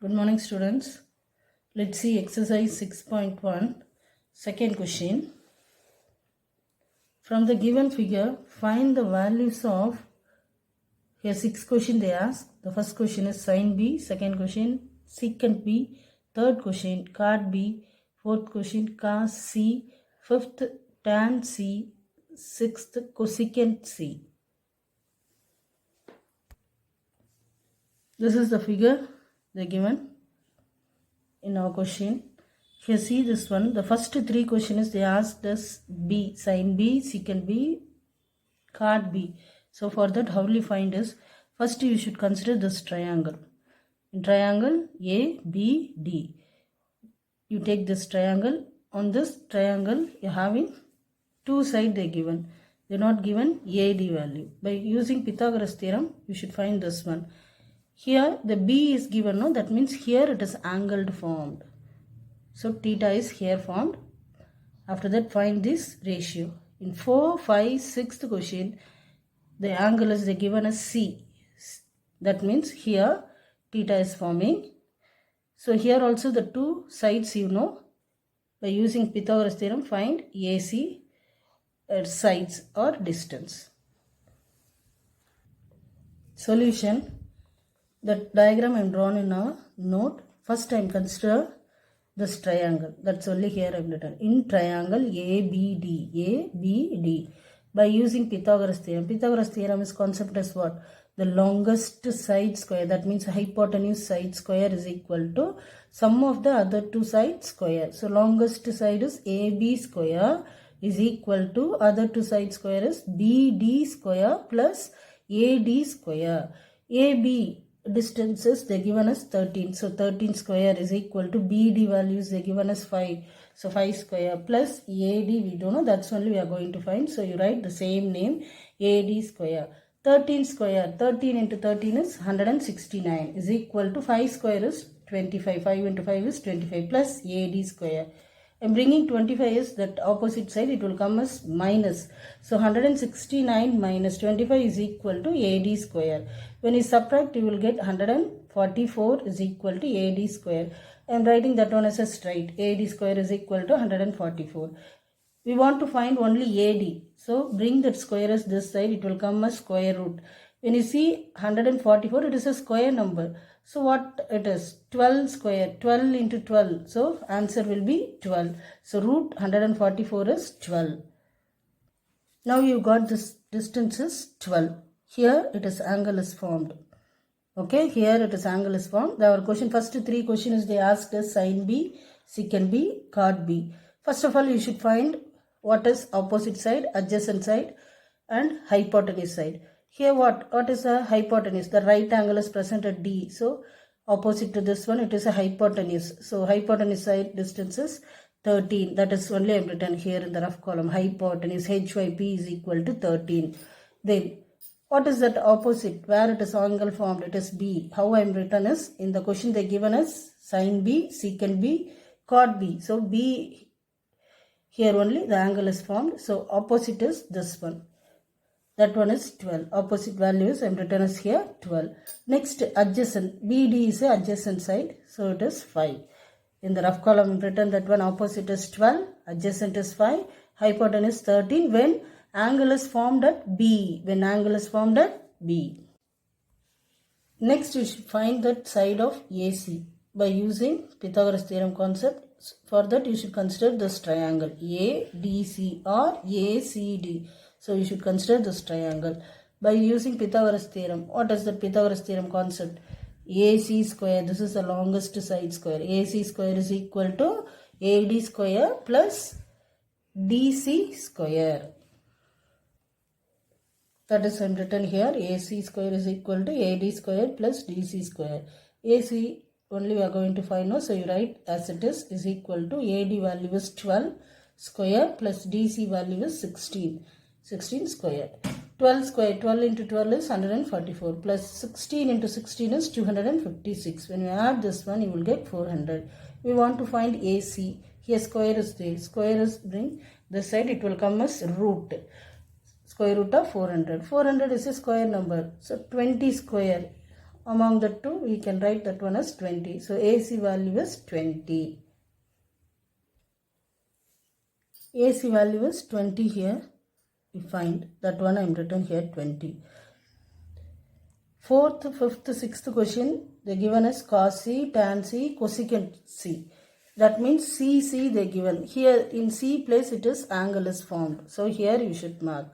Good morning, students. Let's see exercise 6.1, second question. From the given figure, find the values of, here 6 questions they ask. The first question is sin B, second question secant B, third question cot B, fourth question cos C, fifth tan C, sixth cosecant C. This is the figure they given in our question. Here see this one, the first 3 questions they asked us B, sin B, secant B, cot B. So for that how will you find is, first you should consider this triangle. In triangle ABD, you take this triangle. On this triangle you having 2 sides they given. They are not given AD value. By using Pythagoras theorem you should find this one. Here the B is given, no, that means here it is angled formed. So theta is here formed. After that find this ratio. In 4, 5, 6th question the angle is given as C. That means here theta is forming. So here also the 2 sides you know. By using Pythagoras theorem find AC sides or distance. Solution. The diagram I am drawn in a note. First I am consider this triangle. That's only here I have written. In triangle ABD. By using Pythagoras theorem. Pythagoras theorem is concept as what? The longest side square. That means hypotenuse side square is equal to sum of the other 2 sides square. So longest side is AB square is equal to other 2 side square is BD square plus AD square. AB distances they given us 13. So 13 square is equal to BD values they given us 5. So 5 square plus AD we don't know. That's only we are going to find. So you write the same name AD square. 13 square. 13 into 13 is 169 is equal to 5 square is 25. 5 into 5 is 25 plus AD square. I am bringing 25 is that opposite side, it will come as minus. So 169 minus 25 is equal to AD square. When you subtract, you will get 144 is equal to AD square. I am writing that one as a straight. AD square is equal to 144. We want to find only AD. So bring that square as this side, it will come as square root. When you see 144, it is a square number. So what it is? 12 square. 12 into 12. So answer will be 12. So root 144 is 12. Now you got this distance is 12. Here it is angle is formed. Okay, here it is angle is formed. Our question, first 3 questions they asked us sin B, secant B, cot B. First of all you should find what is opposite side, adjacent side and hypotenuse side. Here what is a hypotenuse? The right angle is present at D. So opposite to this one it is a hypotenuse. So hypotenuse side distance is 13. That is only I have written here in the rough column. Hypotenuse HYP is equal to 13. Then what is that opposite? Where it is angle formed? It is B. How I am written is, in the question they given us sin B, secant B, cot B. So B, here only the angle is formed. So opposite is this one. That one is 12. Opposite values I am written as here 12. Next adjacent. BD is a adjacent side. So it is 5. In the rough column I am written that one opposite is 12. Adjacent is 5. Hypotenuse 13 when angle is formed at B. When angle is formed at B. Next you should find that side of AC by using Pythagoras theorem concept. For that you should consider this triangle ADC or ACD. So you should consider this triangle by using Pythagoras theorem. What is the Pythagoras theorem concept? AC square, this is the longest side square. AC square is equal to AD square plus DC square. That is written here. AC square is equal to AD square plus DC square. AC only we are going to find now. So you write as it is equal to AD value is 12 square plus DC value is 16 square. 12 square, 12 into 12 is 144 plus 16 into 16 is 256. When you add this one you will get 400. We want to find AC. Here square is there. Square is bring this side, it will come as root. Square root of 400. 400 is a square number. So 20 square. among the two we can write that one as 20. So AC value is 20. AC value is 20 here. We find that one I am written here 20. Fourth, fifth, sixth question they given as cos C, tan C, cosecant C. That means C they given. Here in C place it is angle is formed. So here you should mark.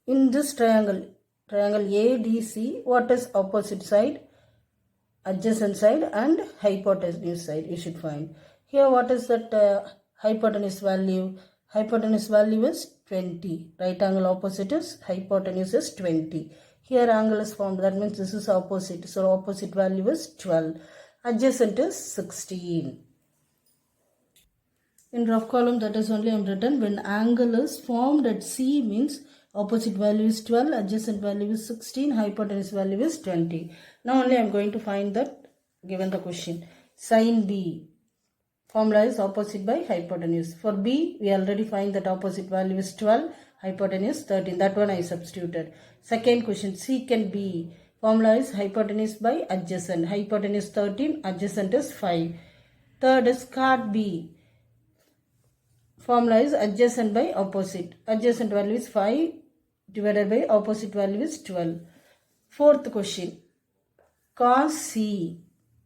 In this triangle ADC, what is opposite side, adjacent side and hypotenuse side you should find. Here what is that hypotenuse value? Hypotenuse value is 20. Right angle opposite is hypotenuse is 20. Here angle is formed, that means this is opposite. So opposite value is 12. Adjacent is 16. In rough column that is only I am written when angle is formed at C means opposite value is 12, adjacent value is 16, hypotenuse value is 20. Now only I am going to find that given the question. Sin B. Formula is opposite by hypotenuse. For B, we already find that opposite value is 12, hypotenuse 13. That one I substituted. Second question, secant B. Formula is hypotenuse by adjacent. Hypotenuse 13, adjacent is 5. Third is cot B. Formula is adjacent by opposite. Adjacent value is 5 divided by opposite value is 12. Fourth question, cos C.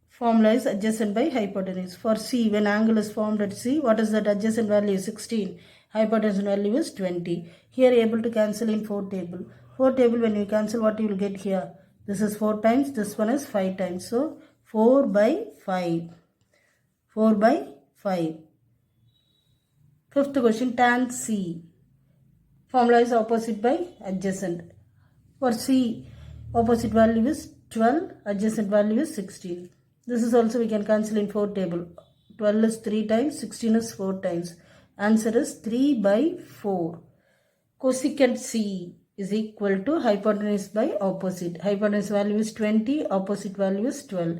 Formula is adjacent by hypotenuse. For C, when angle is formed at C, what is that adjacent value? 16. Hypotenuse value is 20. Here able to cancel in 4 table. 4 table when you cancel, what you will get here? This is 4 times, this one is 5 times. So 4 by 5. 4 by 5. Fifth question, tan C. Formula is opposite by adjacent. For C, opposite value is 12, adjacent value is 16. This is also we can cancel in 4 table. 12 is 3 times, 16 is 4 times. Answer is 3 by 4. Cosecant C is equal to hypotenuse by opposite. Hypotenuse value is 20, opposite value is 12.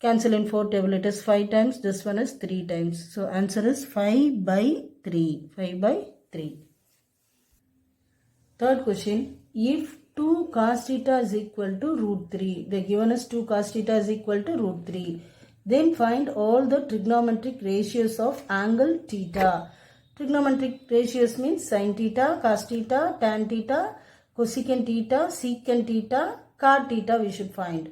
Cancel in 4 table, it is 5 times, this one is 3 times. So answer is 5 by 3. 5 by 3. Third question, if 2 cos theta is equal to root 3, they given us 2 cos theta is equal to root 3. Then find all the trigonometric ratios of angle theta. Trigonometric ratios means sin theta, cos theta, tan theta, cosecant theta, secant theta, cot theta we should find.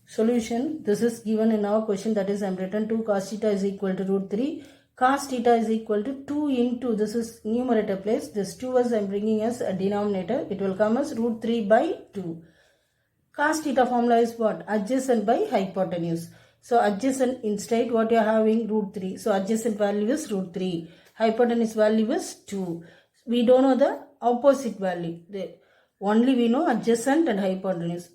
Solution, this is given in our question, that is I am written 2 cos theta is equal to root 3. Cos theta is equal to 2 into, this is numerator place, this 2 as I am bringing as a denominator, it will come as root 3 by 2. Cos theta formula is what? Adjacent by hypotenuse. So adjacent instead what you are having? Root 3. So adjacent value is root 3. Hypotenuse value is 2. We don't know the opposite value. Only we know adjacent and hypotenuse.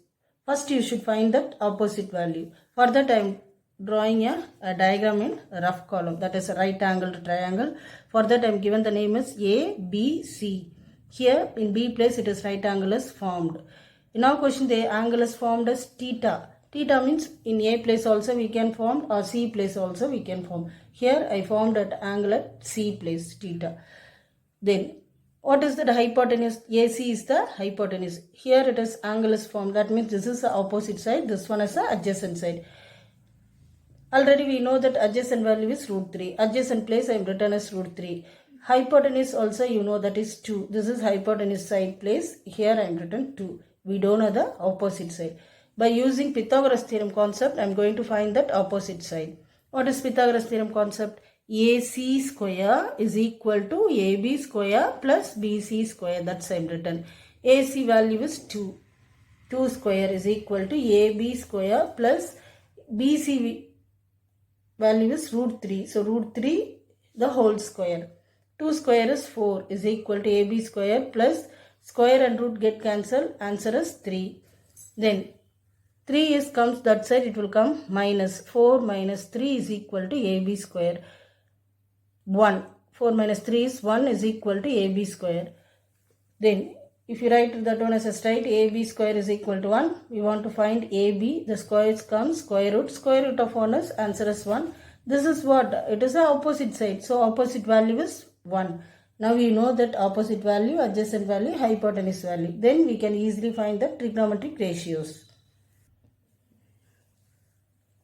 First you should find that opposite value. For that I am drawing a diagram in a rough column. That is a right angled triangle. For that I am given the name as A, B, C. Here in B place it is right angle is formed. In our question the angle is formed as theta. Theta means in A place also we can form or C place also we can form. Here I formed at angle at C place theta. Then what is the hypotenuse? AC is the hypotenuse. Here it is angle is formed. That means this is the opposite side. This one is the adjacent side. Already we know that adjacent value is root 3. Adjacent place I am written as root 3. Hypotenuse also you know that is 2. This is hypotenuse side place. Here I am written 2. We don't know the opposite side. By using Pythagoras theorem concept I am going to find that opposite side. What is Pythagoras theorem concept? AC square is equal to AB square plus BC square. That's I am written. AC value is 2. 2 square is equal to AB square plus BC value is root 3. So root 3 the whole square. 2 square is 4 is equal to AB square plus square and root get cancelled. Answer is 3. Then 3 is comes that side, it will come minus 4 minus 3 is equal to AB square. 1. 4 minus 3 is 1 is equal to AB square. Then if you write that one as a straight, AB square is equal to 1. We want to find AB. The squares comes square root. Square root of 1 is answer is 1. This is what? It is the opposite side. So opposite value is 1. Now we know that opposite value, adjacent value, hypotenuse value. Then we can easily find the trigonometric ratios.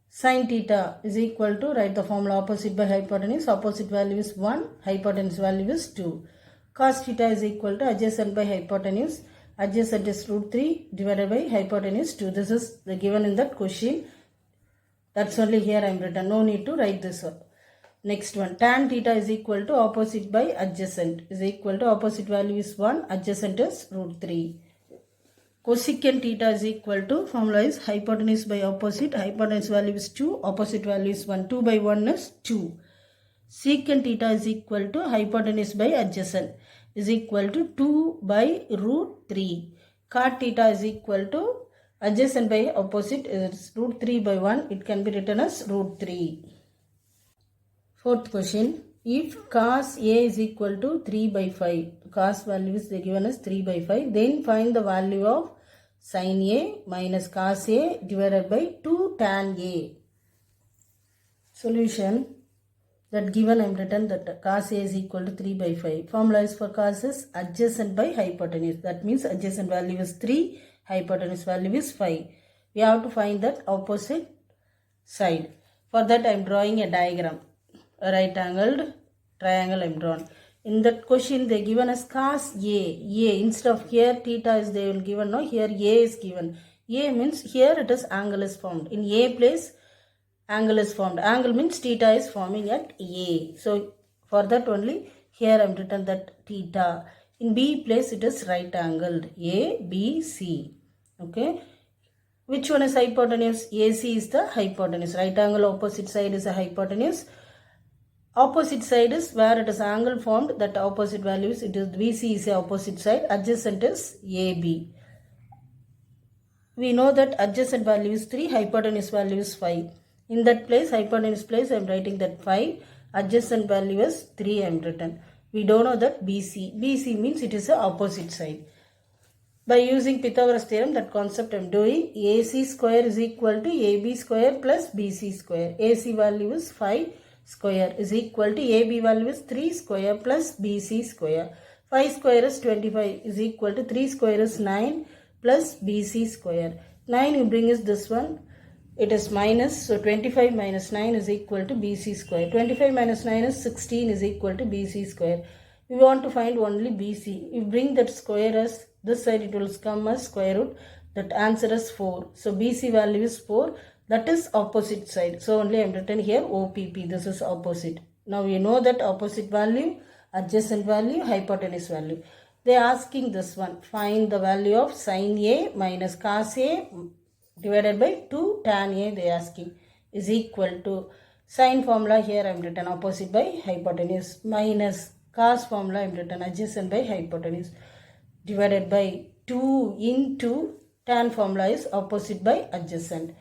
Sin theta is equal to, write the formula opposite by hypotenuse. Opposite value is 1, hypotenuse value is 2. Cos theta is equal to adjacent by hypotenuse. Adjacent is root 3 divided by hypotenuse 2. This is the given in that question. That's only here I am written. No need to write this one. Next one. Tan theta is equal to opposite by adjacent. Is equal to opposite value is 1. Adjacent is root 3. Cosecant theta is equal to, formula is hypotenuse by opposite. Hypotenuse value is 2. Opposite value is 1. 2 by 1 is 2. Secant theta is equal to hypotenuse by adjacent. Is equal to 2 by root 3. Cot theta is equal to adjacent by opposite is root 3 by 1. It can be written as root 3. Fourth question. If cos A is equal to 3 by 5. Cos value is given as 3 by 5. Then find the value of sin A minus cos A divided by 2 tan A. Solution. That given I am written that cos A is equal to 3 by 5. Formula is for cos is adjacent by hypotenuse. That means adjacent value is 3, hypotenuse value is 5. We have to find that opposite side. For that I am drawing a diagram. A right angled triangle I am drawn. In that question they given as cos A. Instead of here theta is they will given. No, here A is given. A means here it is angle is formed. In A place angle is formed. Angle means theta is forming at A. So for that only here I am written that theta. In B place it is right angled. A, B, C. Okay. Which one is hypotenuse? AC is the hypotenuse. Right angle opposite side is a hypotenuse. Opposite side is where it is angle formed. That opposite values it is BC is the opposite side. Adjacent is AB. We know that adjacent value is 3. Hypotenuse value is 5. In that place, hypotenuse place, I am writing that 5. Adjacent value is 3 I am written. We don't know that BC. BC means it is the opposite side. By using Pythagoras theorem, that concept I am doing. AC square is equal to AB square plus BC square. AC value is 5 square is equal to AB value is 3 square plus BC square. 5 square is 25 is equal to 3 square is 9 plus BC square. 9 you bring is this one. It is minus, so 25 minus 9 is equal to BC square. 25 minus 9 is 16 is equal to BC square. We want to find only BC. If bring that square as this side, it will come as square root. That answer is 4. So BC value is 4. That is opposite side. So only I am written here OPP. This is opposite. Now we know that opposite value, adjacent value, hypotenuse value. They are asking this one. Find the value of sin A minus cos A divided by 2 tan A they are asking is equal to sin formula here I am written opposite by hypotenuse minus cos formula I am written adjacent by hypotenuse divided by 2 into tan formula is opposite by adjacent.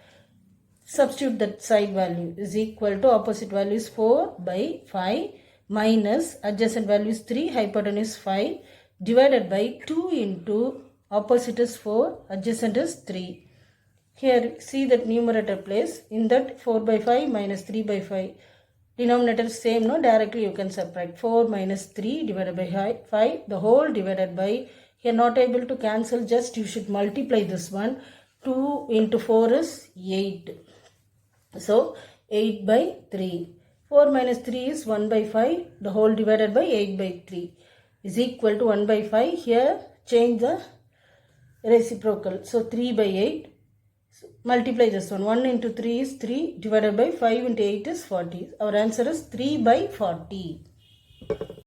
Substitute that side value is equal to opposite value is 4 by 5 minus adjacent value is 3 hypotenuse 5 divided by 2 into opposite is 4 adjacent is 3. Here see that numerator place. In that 4 by 5 minus 3 by 5. Denominator same, no? Directly you can subtract. 4 minus 3 divided by 5. The whole divided by. Here not able to cancel. Just you should multiply this one. 2 into 4 is 8. So 8 by 3. 4 minus 3 is 1 by 5. The whole divided by 8 by 3 is equal to 1 by 5. Here change the reciprocal. So 3 by 8. Multiply this one. 1 into 3 is 3 divided by 5 into 8 is 40. Our answer is 3 by 40.